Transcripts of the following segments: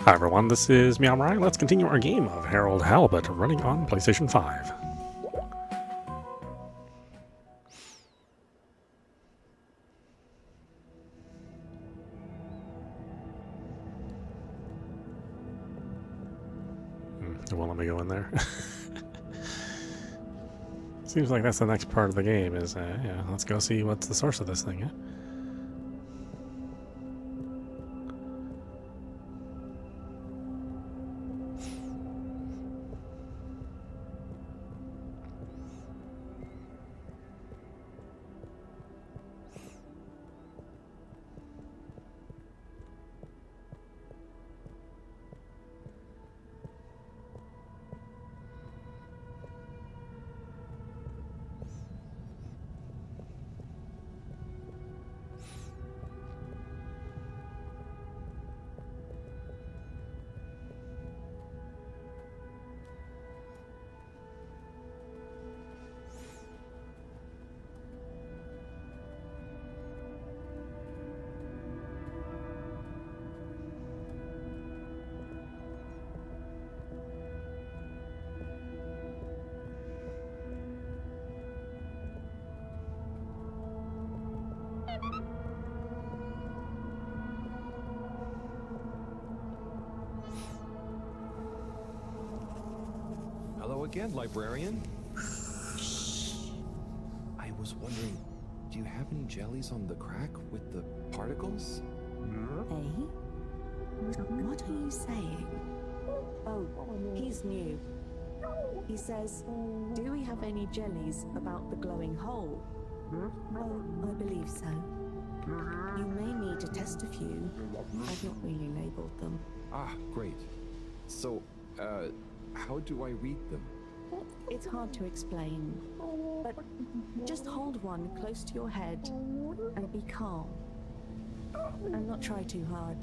Hi everyone, this is meowmurai. Let's continue our game of Harold Halibut running on PlayStation 5. It won't let me go in there. Seems like that's the next part of the game is, yeah, let's go see what's the source of this thing, yeah? Hello again, librarian. I was wondering, do you have any jellies on the crack with the particles? Eh? What are you saying? Oh, he's new. He says, do we have any jellies about the glowing hole? Oh, I believe so. You may need to test a few. I've not really labeled them. Ah, great. So, how do I read them? It's hard to explain, but just hold one close to your head and be calm. And not try too hard.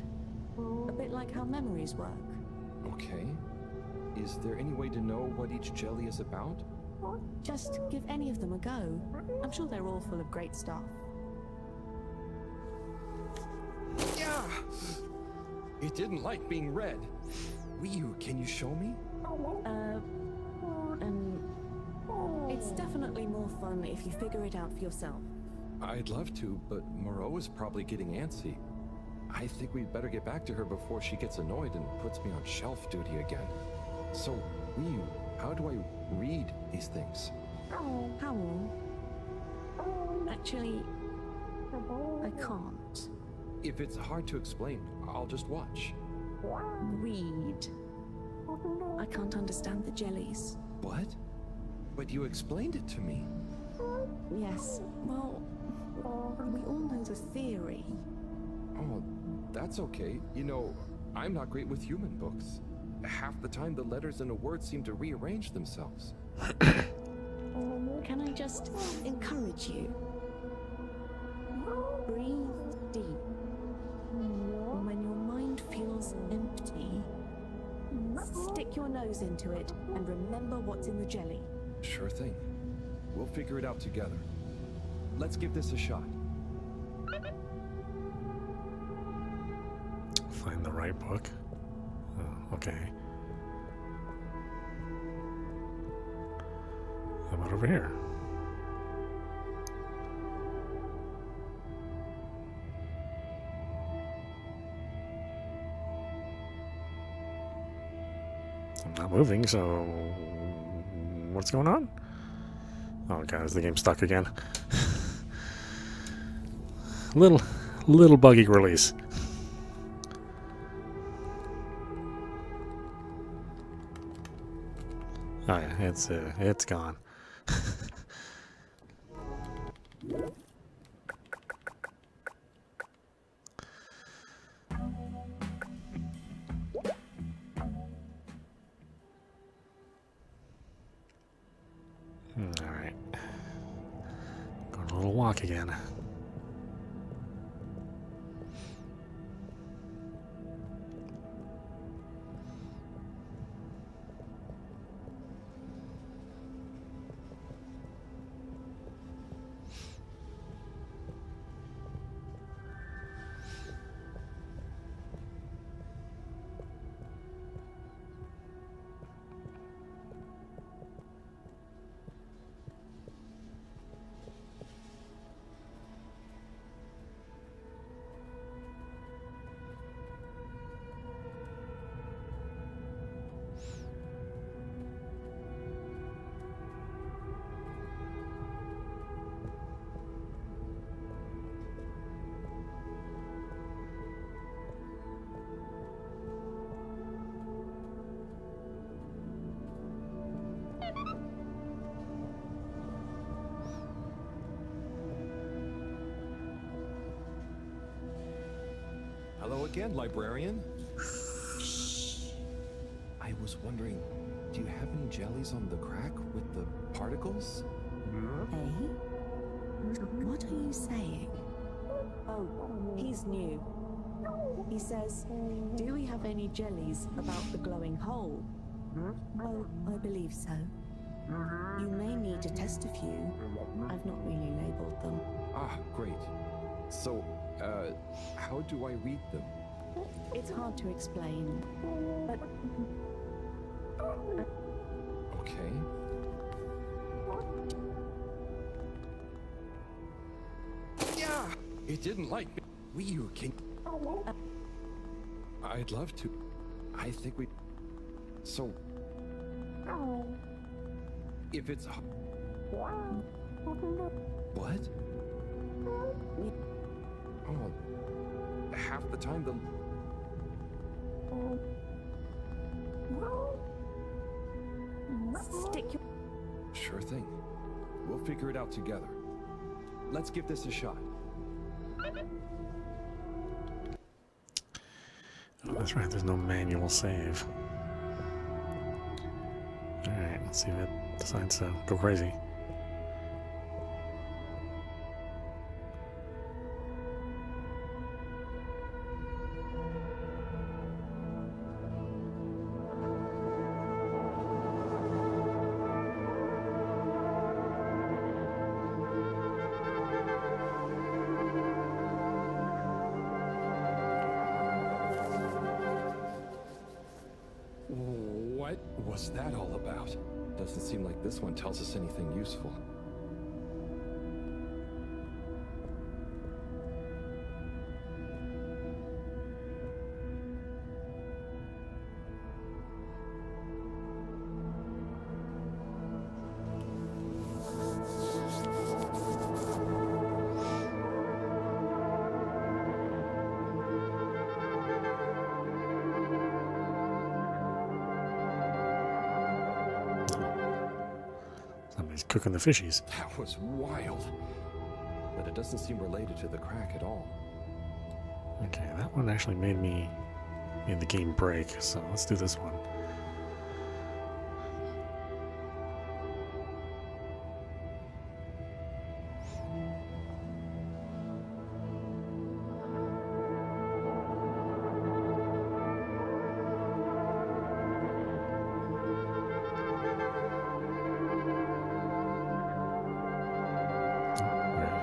A bit like how memories work. Okay. Is there any way to know what each jelly is about? Just give any of them a go. I'm sure they're all full of great stuff. Yeah! It didn't like being read. Wii, can you show me? It's definitely more fun if you figure it out for yourself. I'd love to, but Moreau is probably getting antsy. I think we'd better get back to her before she gets annoyed and puts me on shelf duty again. So, Wii, how do I read these things? How? Actually, I can't. If it's hard to explain, I'll just watch. Read. I can't understand the jellies. What? But you explained it to me. Yes, well, we all know the theory. Oh, that's okay. You know, I'm not great with human books. Half the time the letters in a word seem to rearrange themselves. Can I just encourage you? Breathe deep. When your mind feels empty, stick your nose into it and remember what's in the jelly. Sure thing. We'll figure it out together. Let's give this a shot. Find the right book. Oh, okay. How about over here? I'm not moving, so what's going on? Oh god, is the game stuck again? little buggy release. Oh yeah, it's gone. All right, going a little walk again. again, librarian. Shh. I was wondering, do you have any jellies on the crack with the particles? Eh? What are you saying? Oh, he's new. He says, do we have any jellies about the glowing hole? Oh, I believe so. You may need to test a few. I've not really labeled them. Ah, great. So, how do I read them? It's hard to explain, but Okay. Yeah! It didn't like me. You can... I'd love to. I think we... So... If it's... What? Oh, half the time the... stick your... Sure thing. We'll figure it out together. Let's give this a shot. Oh, that's right, there's no manual save. Alright, let's see if it decides to go crazy. What was that all about? Doesn't seem like this one tells us anything useful. Somebody's cooking the fishies. That was wild. But it doesn't seem related to the crack at all. Okay, that one actually made the game break, so let's do this one.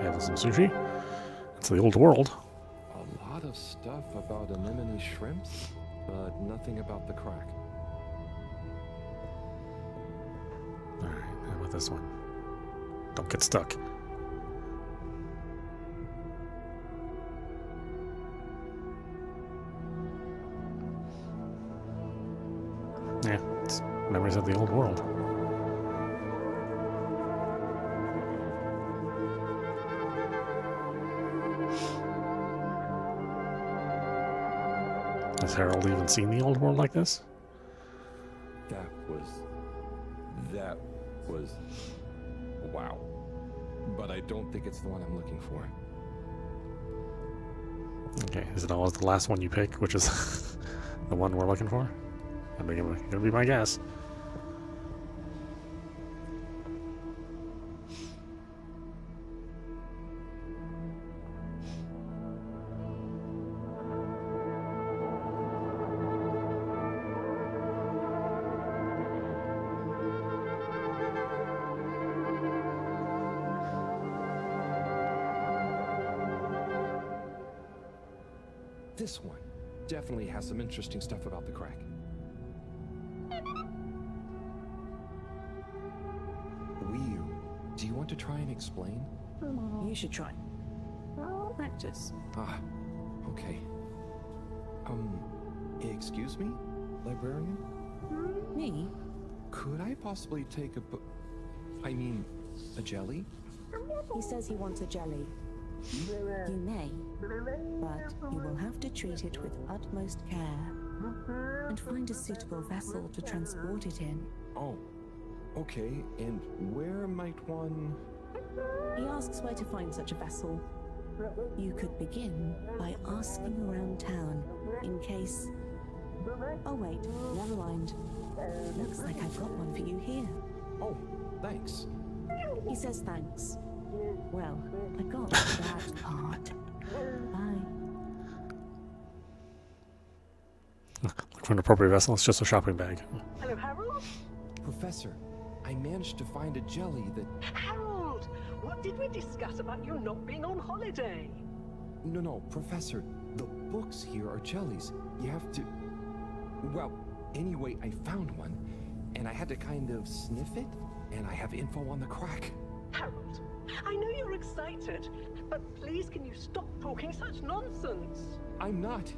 Having some sushi. It's the old world. A lot of stuff about anemone shrimps, but nothing about the crack. Alright, how about this one? Don't get stuck. Yeah, it's memories of the old world. Has Harold even seen the old world like this? That was... wow. But I don't think it's the one I'm looking for. Okay, is it always the last one you pick, which is the one we're looking for? That's gonna be my guess. This one definitely has some interesting stuff about the crack. Do you want to try and explain? You should try. Practice. Ah, okay. Excuse me, librarian? Me? Could I possibly take a jelly? He says he wants a jelly. You may, but you will have to treat it with utmost care and find a suitable vessel to transport it in. Oh, okay. And where might one... He asks where to find such a vessel. You could begin by asking around town in case... Oh wait, never mind. Looks like I've got one for you here. Oh, thanks. He says thanks. Well, I got that part. Bye. Look for an appropriate vessel. It's just a shopping bag. Hello, Harold? Professor, I managed to find a jelly that... Harold! What did we discuss about you not being on holiday? No, Professor. The books here are jellies. You have to... Well, anyway, I found one, and I had to kind of sniff it, and I have info on the crack. Harold, I know you're excited, but please can you stop talking such nonsense? I'm not.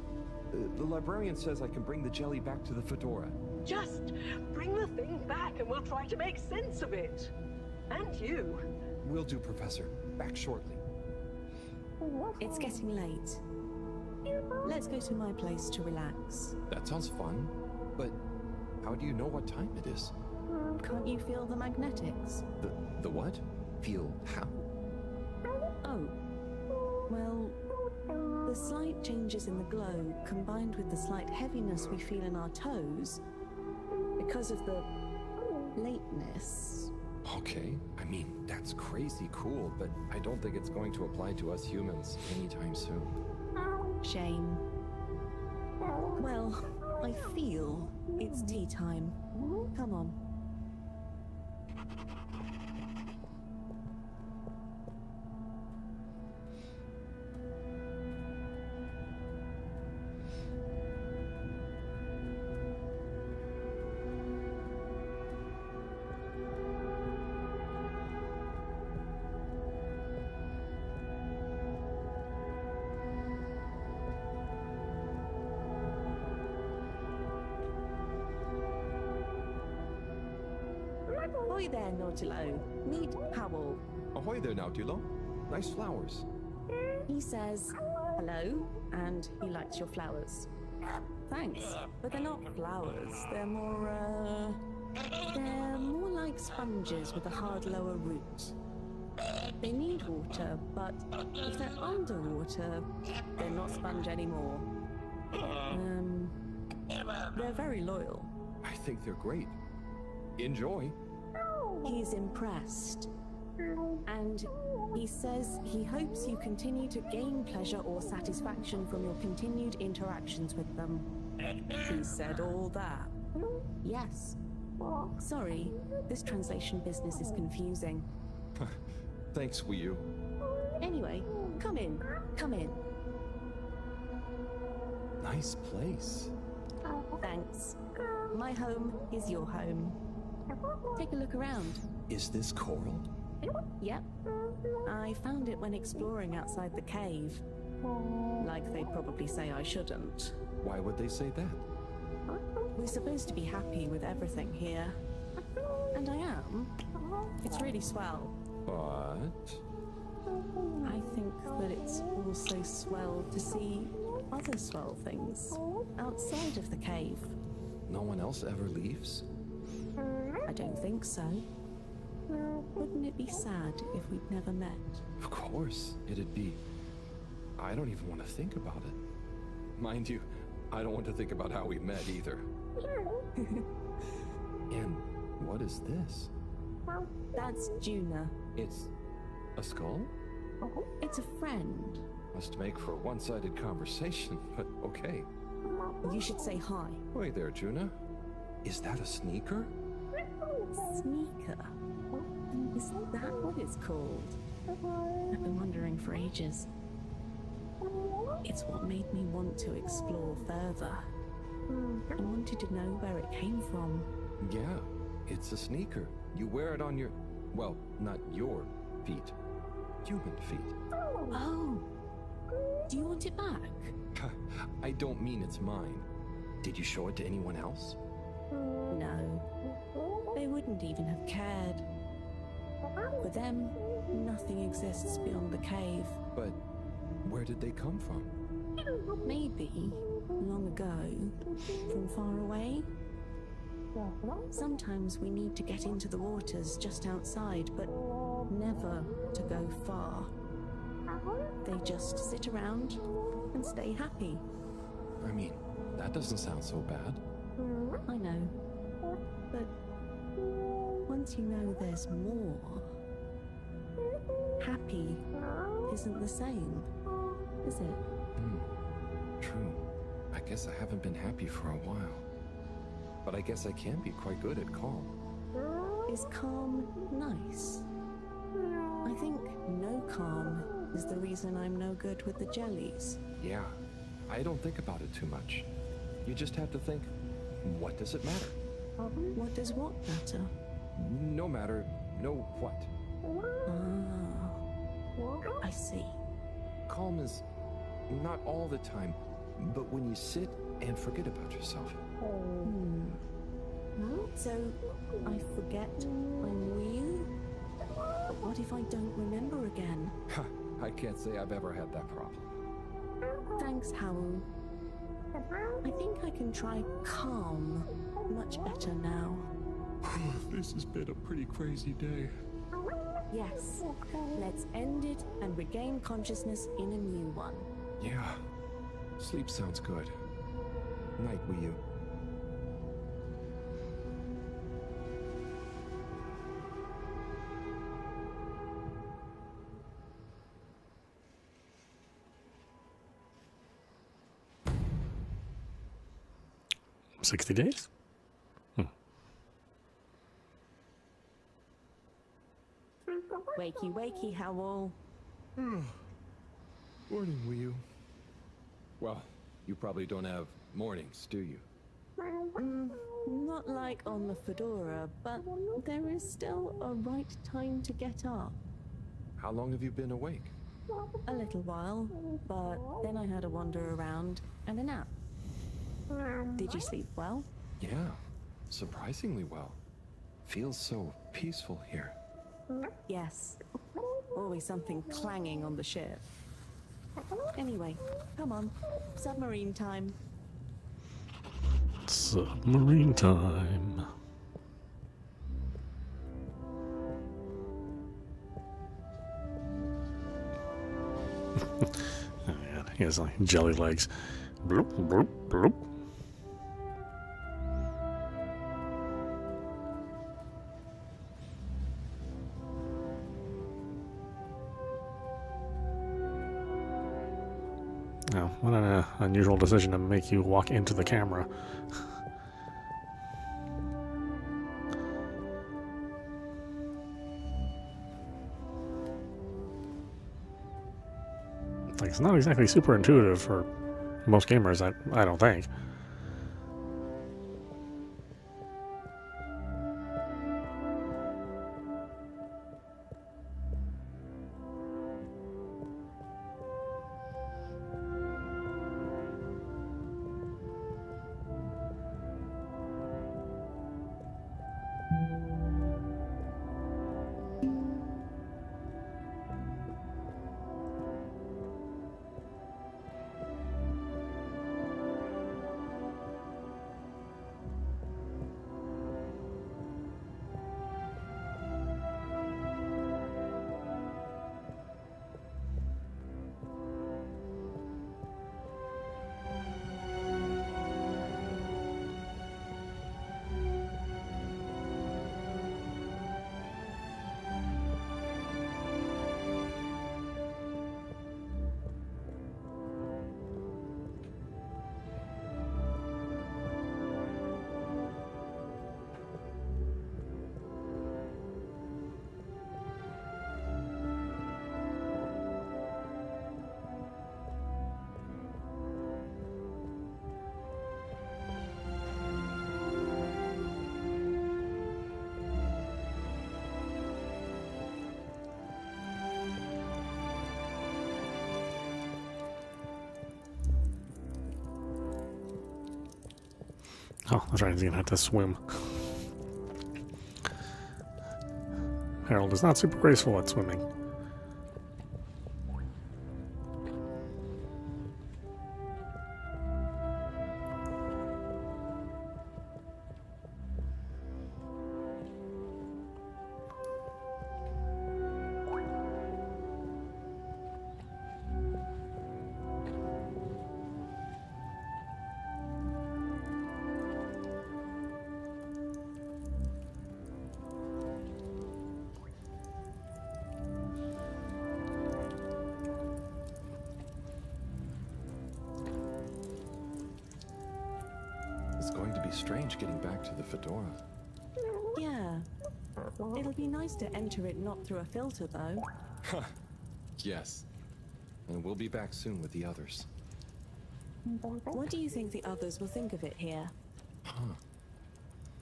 The librarian says I can bring the jelly back to the fedora. Just bring the thing back and we'll try to make sense of it. And you. Will do, Professor. Back shortly. It's getting late. Let's go to my place to relax. That sounds fun, but how do you know what time it is? Can't you feel the magnetics? The what? Feel how? Oh. Well, the slight changes in the glow, combined with the slight heaviness we feel in our toes, because of the lateness. Okay, I mean, that's crazy cool, but I don't think it's going to apply to us humans anytime soon. Shame. Well, I feel it's tea time. Come on. Ahoy there, Nautilo. Meet Powell. Ahoy there, Nautilo. Nice flowers. He says hello, and he likes your flowers. Thanks, but they're not flowers. They're more like sponges with a hard lower root. They need water, but if they're underwater, they're not sponge anymore. They're very loyal. I think they're great. Enjoy. He's impressed. And he says he hopes you continue to gain pleasure or satisfaction from your continued interactions with them. He said all that. Yes. Sorry, this translation business is confusing. Thanks, Wii U. Anyway, come in. Come in. Nice place. Thanks. My home is your home. Take a look around. Is this coral? Yep. I found it when exploring outside the cave. Like they'd probably say I shouldn't. Why would they say that? We're supposed to be happy with everything here. And I am. It's really swell. But... I think that it's also swell to see other swell things outside of the cave. no one else ever leaves? I don't think so. Wouldn't it be sad if we'd never met? Of course, it'd be... I don't even want to think about it. Mind you, I don't want to think about how we met either. And what is this? That's Juna. It's a skull? It's a friend. Must make for a one-sided conversation, but okay. You should say hi. Wait there, Juna. Is that a sneaker? Sneaker? Is that what it's called? I've been wondering for ages. It's what made me want to explore further. I wanted to know where it came from. Yeah, it's a sneaker. You wear it on your... well, not your feet. Human feet. Oh! Do you want it back? I don't mean it's mine. Did you show it to anyone else? No. They wouldn't even have cared. For them, nothing exists beyond the cave. But where did they come from? Maybe, long ago, from far away. Sometimes we need to get into the waters just outside, but never to go far. They just sit around and stay happy. I mean, that doesn't sound so bad. I know. But once you know there's more, happy isn't the same, is it? True. I guess I haven't been happy for a while. But I guess I can be quite good at calm. Is calm nice? I think no calm is the reason I'm no good with the jellies. Yeah, I don't think about it too much. You just have to think, what does it matter? What does what matter? No matter, no what. Ah, I see. Calm is not all the time, but when you sit and forget about yourself. So, I forget I'm Wii? What if I don't remember again? Ha, I can't say I've ever had that problem. Thanks, Harold. I think I can try calm much better now. This has been a pretty crazy day. Yes, let's end it and regain consciousness in a new one. Yeah, sleep sounds good. Night, Wii U. $60 days? Wakey, wakey, Harold. Morning, Wii U. Well, you probably don't have mornings, do you? Not like on the Fedora, but there is still a right time to get up. How long have you been awake? A little while, but then I had a wander around and a nap. Did you sleep well? Yeah, surprisingly well. Feels so peaceful here. Yes. Always something clanging on the ship. Anyway, come on. Submarine time. Submarine time. Oh man, he has like jelly legs. Bloop, bloop, bloop. Now, what an unusual decision to make you walk into the camera. Like, it's not exactly super intuitive for most gamers, I don't think. Oh, that's right, he's gonna have to swim. Harold is not super graceful at swimming. strange getting back to the Fedora. Yeah. It'll be nice to enter it not through a filter, though. Yes. And we'll be back soon with the others. What do you think the others will think of it here? Huh.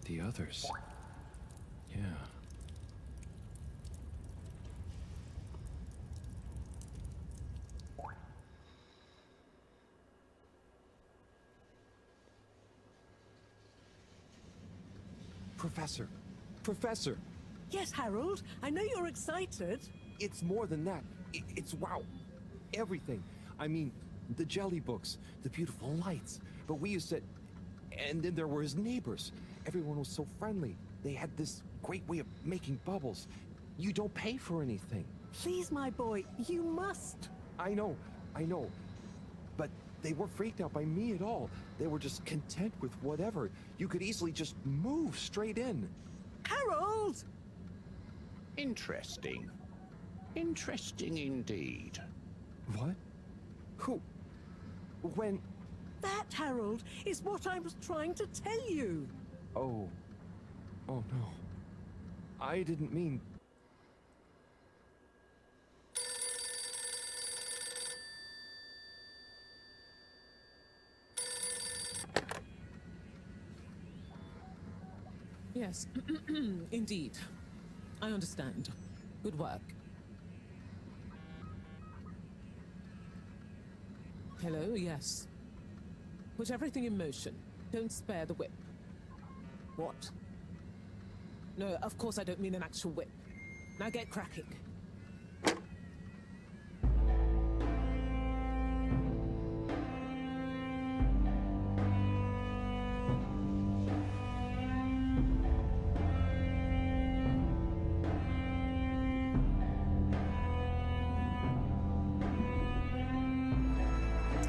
The others. Yeah. Professor! Professor! Yes, Harold, I know you're excited. It's more than that. It's wow. Everything. I mean, the jelly books, the beautiful lights. But we used to... And then there were his neighbors. Everyone was so friendly. They had this great way of making bubbles. You don't pay for anything. Please, my boy, you must. I know. But they weren't freaked out by me at all. They were just content with whatever. You could easily just move straight in. Harold! Interesting. Interesting indeed. What? Who? When? That, Harold, is what I was trying to tell you. Oh. Oh no. I didn't mean... Yes, indeed. I understand. Good work. Hello, yes. Put everything in motion. Don't spare the whip. What? No, of course I don't mean an actual whip. Now get cracking.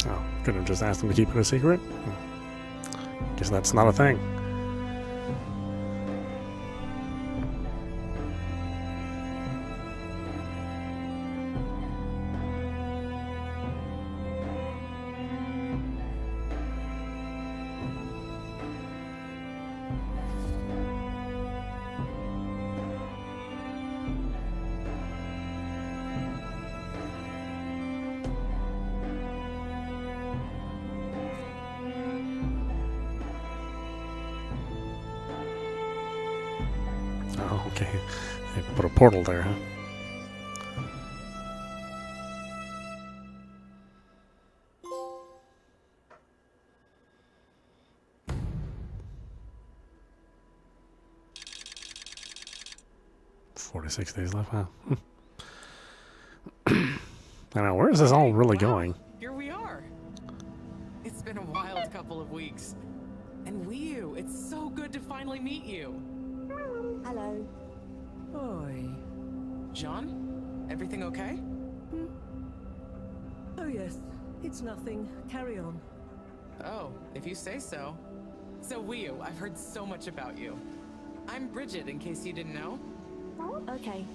Oh, could have just asked them to keep it a secret. Guess that's not a thing. Oh, okay. They put a portal there, huh? "46 days left, huh?" I know, where is this all really going? Here we are. It's been a wild couple of weeks. And Wii, it's so good to finally meet you. Hello. Oi. John, everything okay? Oh, yes. It's nothing. Carry on. Oh, if you say so. So Wii, I've heard so much about you. I'm Bridget, in case you didn't know. Okay.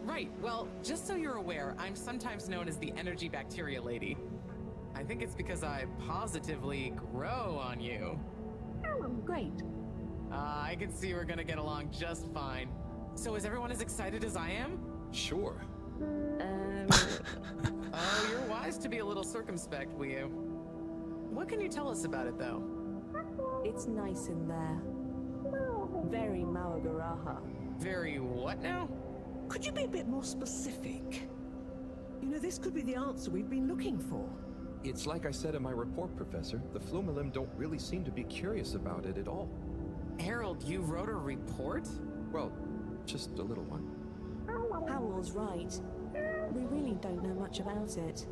Right, well, just so you're aware, I'm sometimes known as the energy bacteria lady. I think it's because I positively grow on you. Great. I can see we're gonna get along just fine. So is everyone as excited as I am? Sure. Oh, you're wise to be a little circumspect, Wii. What can you tell us about it, though? It's nice in there. Very Mawagaraha. Very what now? Could you be a bit more specific? You know, this could be the answer we've been looking for. It's like I said in my report, Professor. The Flumilim don't really seem to be curious about it at all. Harold, you wrote a report? Well, just a little one. Howell's right. We really don't know much about it.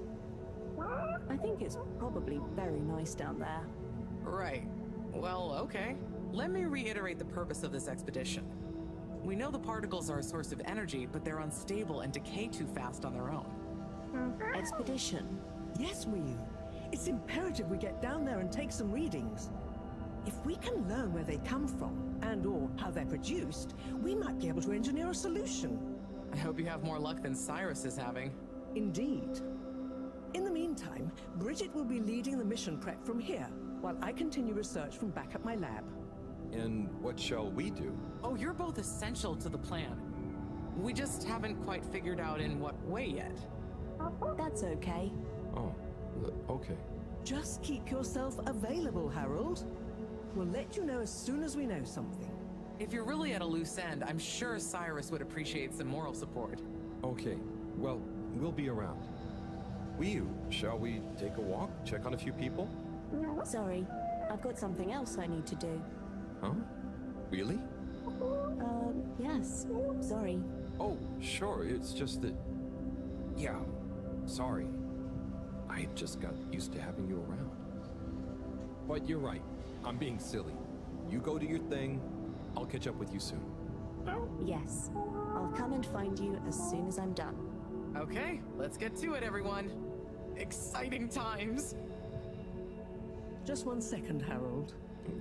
I think it's probably very nice down there. Right. Well, okay. Let me reiterate the purpose of this expedition. We know the particles are a source of energy, but they're unstable and decay too fast on their own. Expedition? Yes, Wii. It's imperative we get down there and take some readings. If we can learn where they come from, and/or how they're produced, we might be able to engineer a solution. I hope you have more luck than Cyrus is having. Indeed. In the meantime, Bridget will be leading the mission prep from here, while I continue research from back at my lab. And what shall we do? Oh, you're both essential to the plan. We just haven't quite figured out in what way yet. That's okay. Oh, okay. Just keep yourself available, Harold. We'll let you know as soon as we know something. If you're really at a loose end, I'm sure Cyrus would appreciate some moral support. Okay, well, we'll be around. Shall we take a walk, check on a few people? Sorry, I've got something else I need to do. Huh? Really? Yes. Sorry. Oh, sure, it's just that... Yeah, sorry. I just got used to having you around. But you're right, I'm being silly. You go do your thing, I'll catch up with you soon. Yes. I'll come and find you as soon as I'm done. Okay, let's get to it, everyone. Exciting times. Just 1 second, Harold.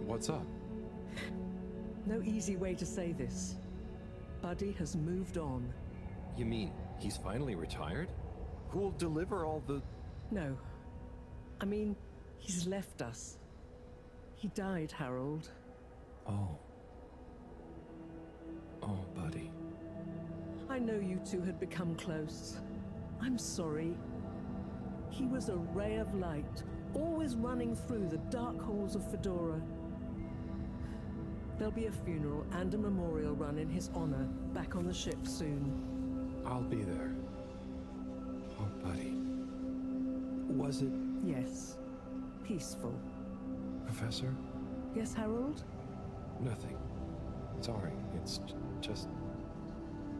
What's up? No easy way to say this. Buddy has moved on. You mean he's finally retired? Who'll deliver all the... No. I mean, he's left us. He died, Harold. Oh. Oh, buddy. I know you two had become close. I'm sorry. He was a ray of light, always running through the dark halls of Fedora. There'll be a funeral and a memorial run in his honor back on the ship soon. I'll be there. Oh, buddy. Was it... Yes. Peaceful. Professor? Yes, Harold? Nothing. Sorry, it's just...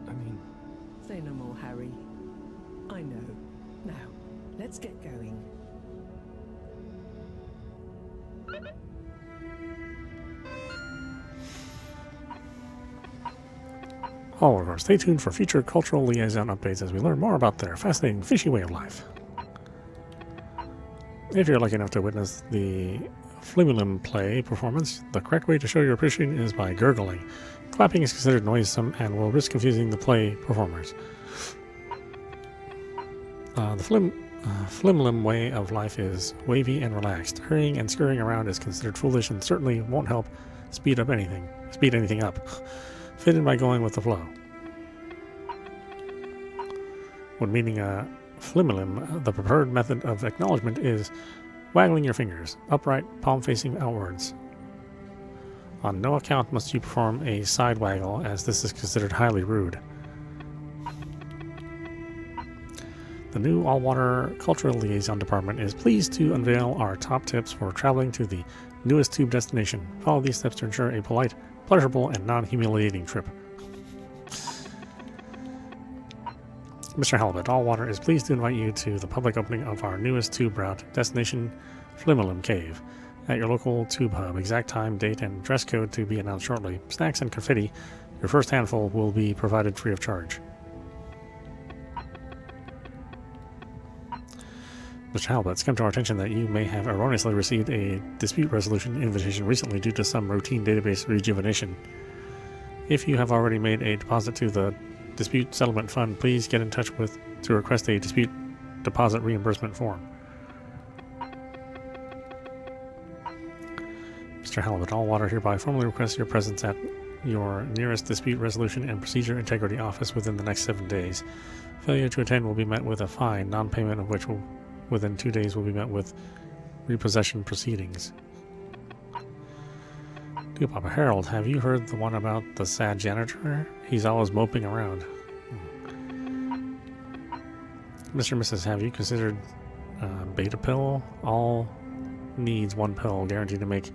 I mean... Say no more, Harry. I know. Now, let's get going. All of us, stay tuned for future cultural liaison updates as we learn more about their fascinating fishy way of life. If you're lucky enough to witness the Flimulum play performance, the correct way to show your appreciation is by gurgling. Clapping is considered noisome and will risk confusing the play performers. The Flimulum way of life is wavy and relaxed. Hurrying and scurrying around is considered foolish and certainly won't help speed anything up. Fit in by going with the flow. When meeting a Flimulum, the preferred method of acknowledgement is waggling your fingers, upright, palm facing outwards. On no account must you perform a side waggle, as this is considered highly rude. The new All-Water Cultural Liaison Department is pleased to unveil our top tips for traveling to the newest tube destination. Follow these steps to ensure a polite, pleasurable, and non-humiliating trip. Mr. Halibut, All-Water is pleased to invite you to the public opening of our newest tube route, destination Flimulum Cave, at your local tube hub. Exact time, date, and dress code to be announced shortly. Snacks and confetti, your first handful, will be provided free of charge. Mr. Halibut, it's come to our attention that you may have erroneously received a dispute resolution invitation recently due to some routine database rejuvenation. If you have already made a deposit to the Dispute Settlement Fund, please get in touch to request a dispute deposit reimbursement form. Mr. Halibut, All-Water hereby formally requests your presence at your nearest Dispute Resolution and Procedure Integrity Office within the next 7 days. Failure to attend will be met with a fine, non-payment of which within 2 days will be met with repossession proceedings. Dear Papa Harold, have you heard the one about the sad janitor? He's always moping around. Mr. and Mrs., have you considered beta pill? All needs 1 pill, guaranteed to make...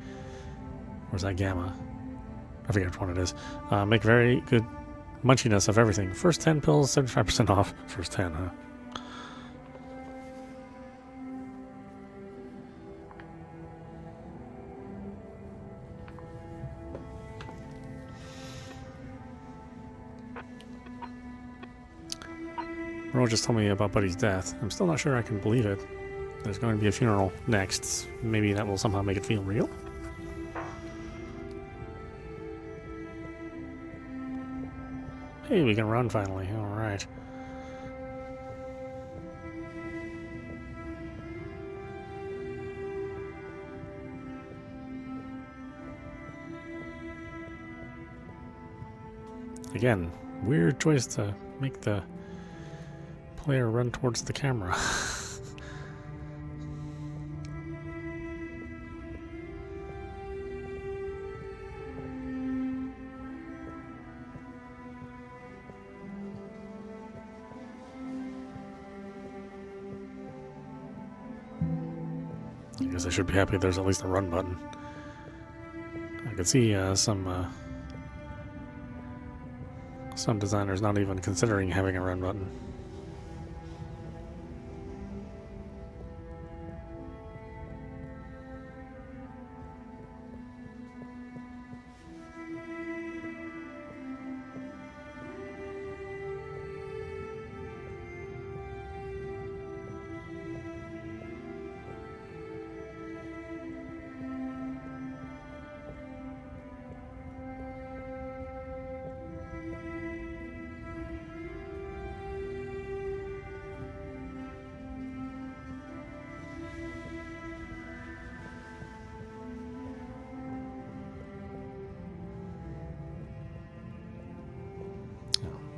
Where's that gamma? I forget which one it is. Make very good munchiness of everything. First 10 pills, 75% off. First 10, huh? Ro just told me about Buddy's death. I'm still not sure I can believe it. There's going to be a funeral next. Maybe that will somehow make it feel real? Hey, we can run finally. Alright. Again, weird choice to make the player run towards the camera. I guess I should be happy there's at least a run button. I could see some designers not even considering having a run button.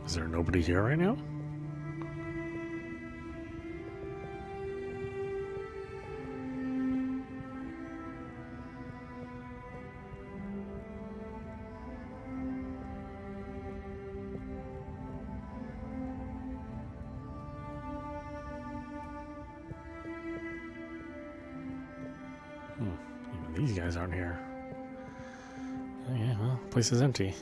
Is there nobody here right now? Even these guys aren't here. Oh yeah, well, the place is empty.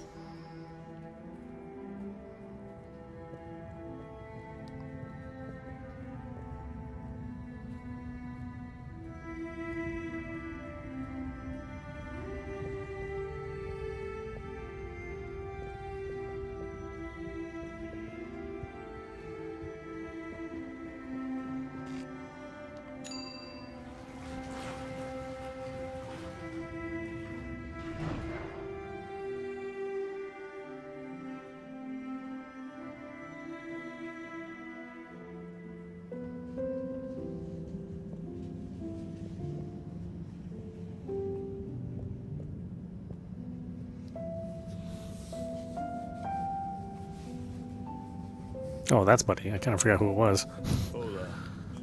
Oh, that's Buddy. I kind of forgot who it was. Hola,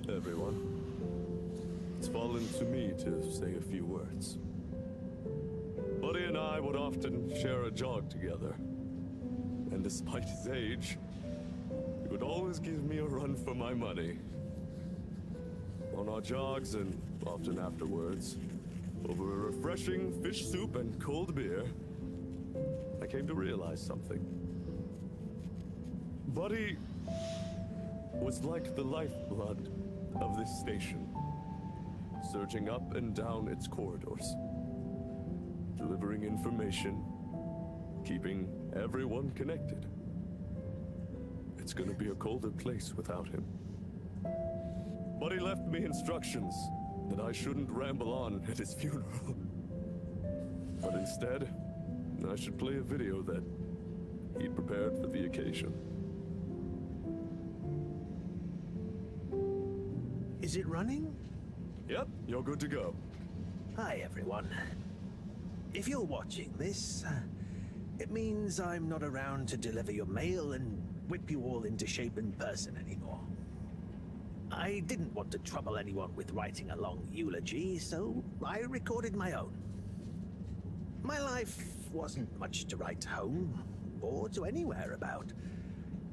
everyone. It's fallen to me to say a few words. Buddy and I would often share a jog together. And despite his age, he would always give me a run for my money. On our jogs and often afterwards, over a refreshing fish soup and cold beer, I came to realize something. Buddy was like the lifeblood of this station, surging up and down its corridors, delivering information, keeping everyone connected. It's gonna be a colder place without him. Buddy left me instructions that I shouldn't ramble on at his funeral. But instead, I should play a video that he'd prepared for the occasion. Is it running? Yep, you're good to go. Hi, everyone. If you're watching this, it means I'm not around to deliver your mail and whip you all into shape in person anymore. I didn't want to trouble anyone with writing a long eulogy, so I recorded my own. My life wasn't much to write home, or to anywhere about.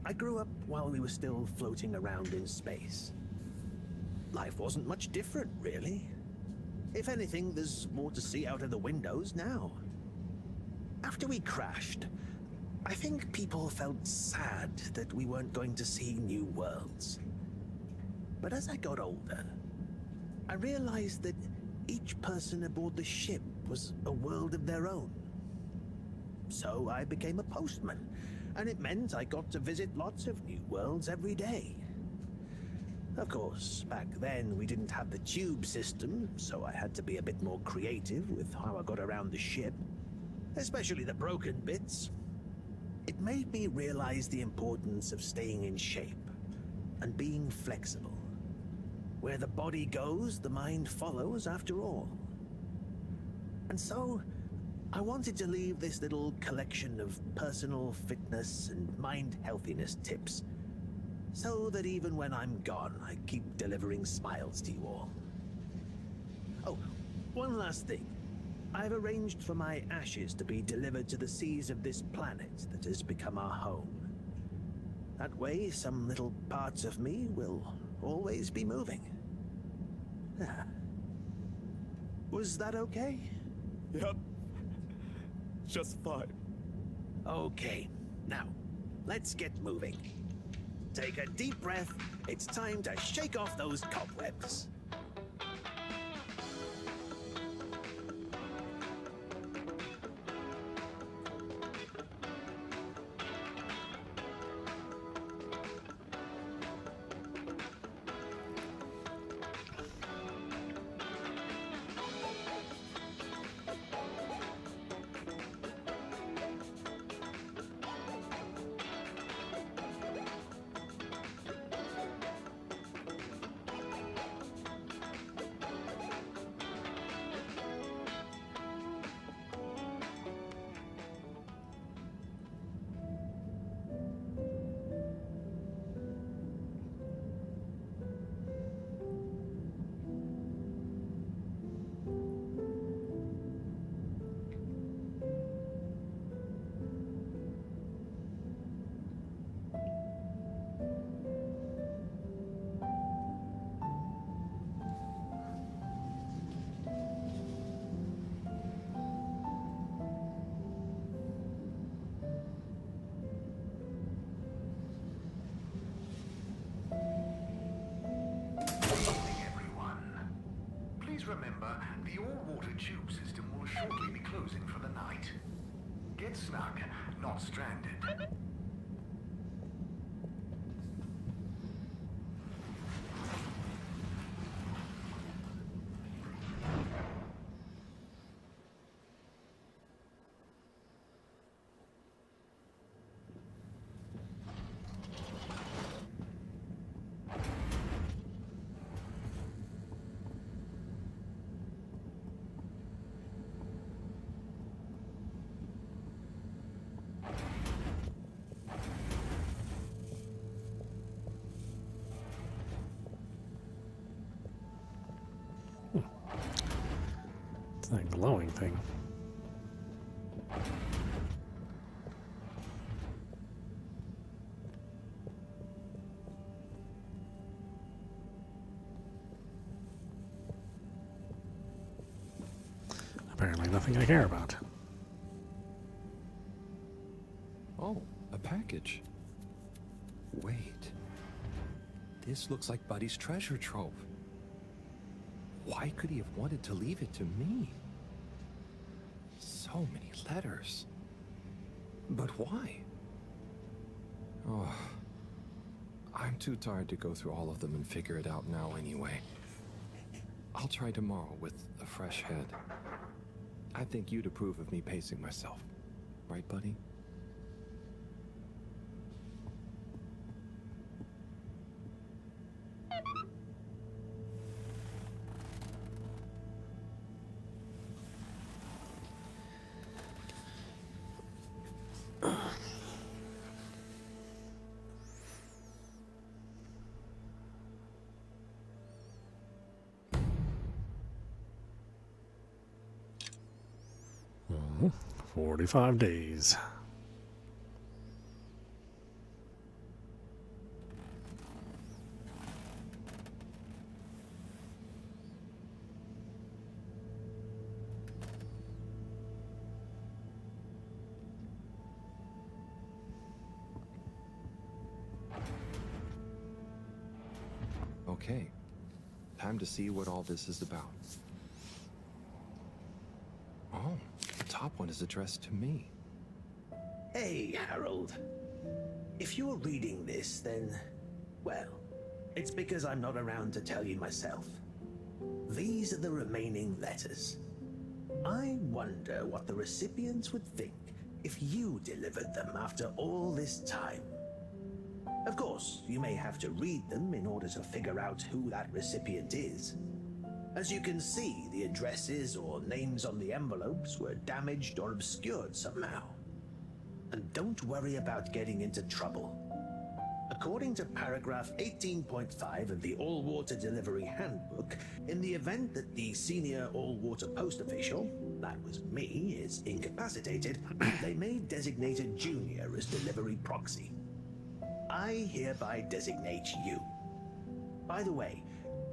I grew up while we were still floating around in space. Life wasn't much different, really. If anything, there's more to see out of the windows now. After we crashed, I think people felt sad that we weren't going to see new worlds. But as I got older, I realized that each person aboard the ship was a world of their own. So I became a postman, and it meant I got to visit lots of new worlds every day. Of course, back then we didn't have the tube system, so I had to be a bit more creative with how I got around the ship, especially the broken bits. It made me realize the importance of staying in shape and being flexible. Where the body goes, the mind follows after all. And so, I wanted to leave this little collection of personal fitness and mind healthiness tips, so that even when I'm gone, I keep delivering smiles to you all. Oh, one last thing. I've arranged for my ashes to be delivered to the seas of this planet that has become our home. That way, some little parts of me will always be moving. Was that okay? Yep. Just fine. Okay, now, let's get moving. Take a deep breath. It's time to shake off those cobwebs. Remember, the all-water tube system will shortly be closing for the night. Get snug, not stranded. That glowing thing. Apparently nothing I care about. Oh, a package. Wait. This looks like Buddy's treasure trove. Why could he have wanted to leave it to me? So many letters. But why? Oh, I'm too tired to go through all of them and figure it out now anyway. I'll try tomorrow with a fresh head. I think you'd approve of me pacing myself. Right, Buddy? Mhm. 45 days. Okay, time to see what all this is about. Oh, the top one is addressed to me. Hey, Harold. If you're reading this, then, well, it's because I'm not around to tell you myself. These are the remaining letters. I wonder what the recipients would think if you delivered them after all this time. Of course, you may have to read them in order to figure out who that recipient is. As you can see, the addresses or names on the envelopes were damaged or obscured somehow. And don't worry about getting into trouble. According to paragraph 18.5 of the All-Water Delivery Handbook, in the event that the senior all-water post official, that was me, is incapacitated, they may designate a junior as delivery proxy. I hereby designate you. By the way,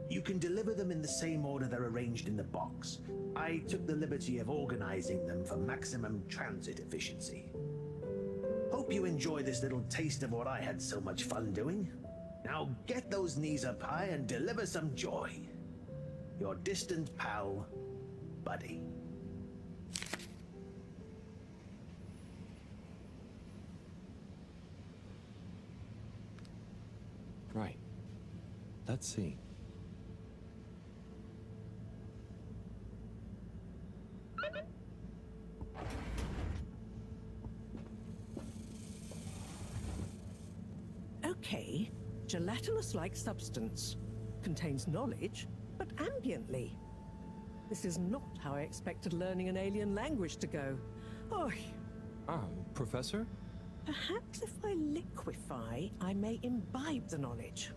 you can deliver them in the same order they're arranged in the box. I took the liberty of organizing them for maximum transit efficiency. Hope you enjoy this little taste of what I had so much fun doing. Now get those knees up high and deliver some joy. Your distant pal, Buddy. Right. Let's see. Okay, gelatinous-like substance. Contains knowledge, but ambiently. This is not how I expected learning an alien language to go. Oh, Professor? perhaps if I liquefy, I may imbibe the knowledge.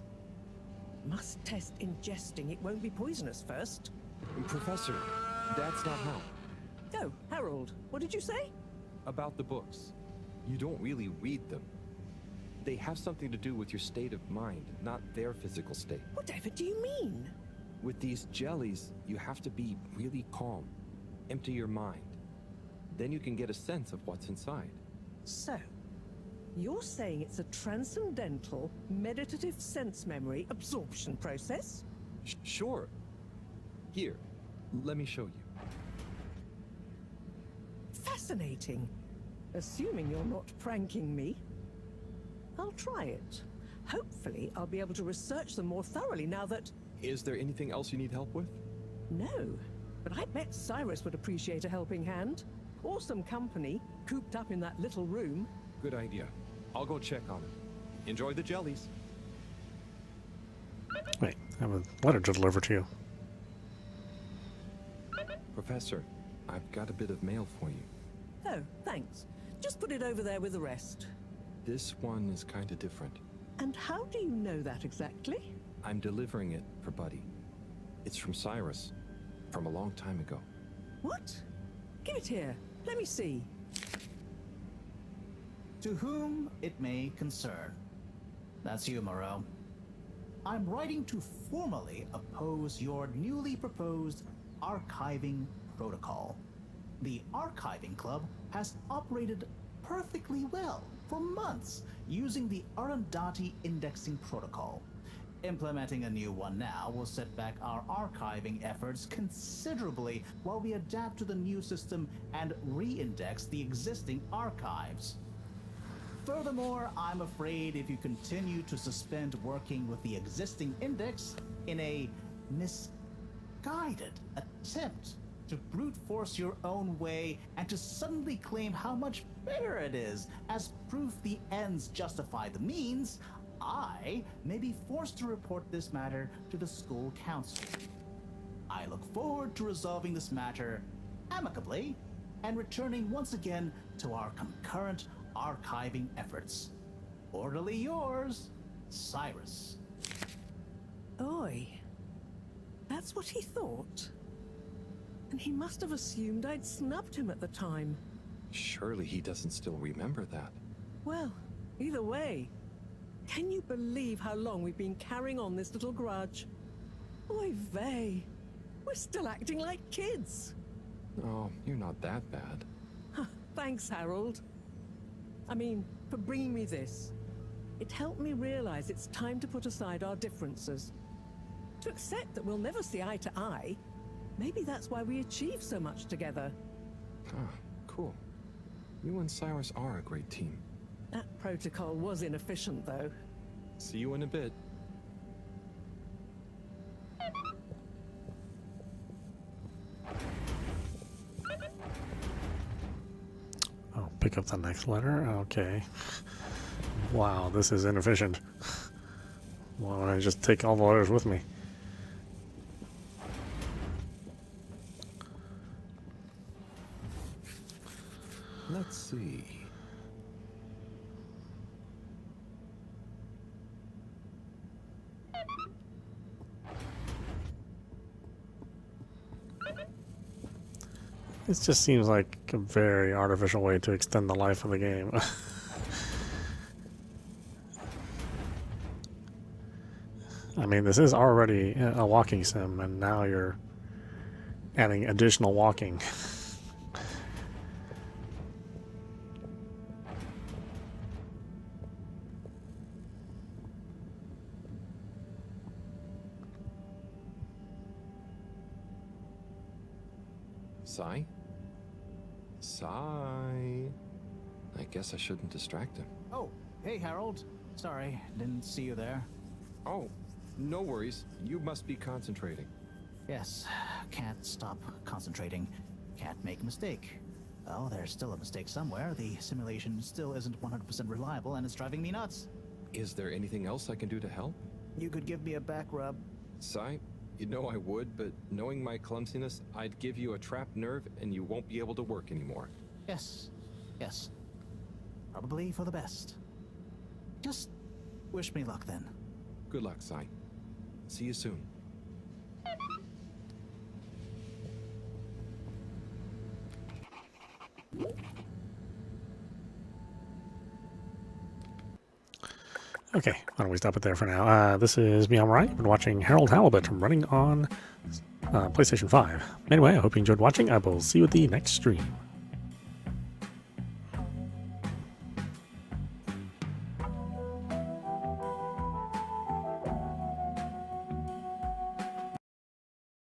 Must test ingesting. It won't be poisonous first. Professor, that's not how. Oh, Harold, what did you say? About the books. You don't really read them. They have something to do with your state of mind, not their physical state. Whatever do you mean? With these jellies, you have to be really calm. Empty your mind. Then you can get a sense of what's inside. So, you're saying it's a transcendental, meditative sense memory absorption process? Sure. Here, let me show you. Fascinating. Assuming you're not pranking me. I'll try it. Hopefully, I'll be able to research them more thoroughly now that... Is there anything else you need help with? No, but I bet Cyrus would appreciate a helping hand. Or some company, cooped up in that little room. Good idea. I'll go check on him. Enjoy the jellies. Wait, I have a letter to deliver to you. Professor, I've got a bit of mail for you. Oh, thanks. Just put it over there with the rest. This one is kind of different. And how do you know that exactly? I'm delivering it for Buddy. It's from Cyrus, from a long time ago. What? Give it here. Let me see. To whom it may concern. That's you, Moreau. I'm writing to formally oppose your newly proposed archiving protocol. The Archiving Club has operated perfectly well for months using the Arundhati indexing protocol. Implementing a new one now will set back our archiving efforts considerably while we adapt to the new system and re-index the existing archives. Furthermore, I'm afraid if you continue to suspend working with the existing index in a misguided attempt to brute force your own way and to suddenly claim how much better it is as proof the ends justify the means, I may be forced to report this matter to the school council. I look forward to resolving this matter amicably and returning once again to our concurrent archiving efforts. Orderly yours, Cyrus. Oi. That's what he thought. And he must have assumed I'd snubbed him at the time. Surely he doesn't still remember that. Well, either way, can you believe how long we've been carrying on this little grudge? Oy vey. We're still acting like kids. Oh, you're not that bad. Thanks, Harold. I mean, for bringing me this. It helped me realize it's time to put aside our differences. To accept that we'll never see eye to eye. Maybe that's why we achieve so much together. Ah, cool. You and Cyrus are a great team. That protocol was inefficient, though. See you in a bit. Oh, pick up the next letter? Okay. Wow, this is inefficient. Why don't I just take all the letters with me? Let's see. It just seems like a very artificial way to extend the life of the game. I mean, this is already a walking sim, and now you're adding additional walking. Sai? Sai? I guess I shouldn't distract him. Oh, hey Harold. Sorry, didn't see you there. Oh, no worries. You must be concentrating. Yes, can't stop concentrating. Can't make a mistake. Oh, there's still a mistake somewhere. The simulation still isn't 100% reliable and it's driving me nuts. Is there anything else I can do to help? You could give me a back rub. Sai, you know I would, but knowing my clumsiness, I'd give you a trapped nerve and you won't be able to work anymore. Yes, yes. Probably for the best. Just wish me luck then. Good luck, Sai. See you soon. Okay, why don't we stop it there for now. This is meowmurai. I've been watching Harold Halibut. I'm running on PlayStation 5. Anyway, I hope you enjoyed watching. I will see you at the next stream.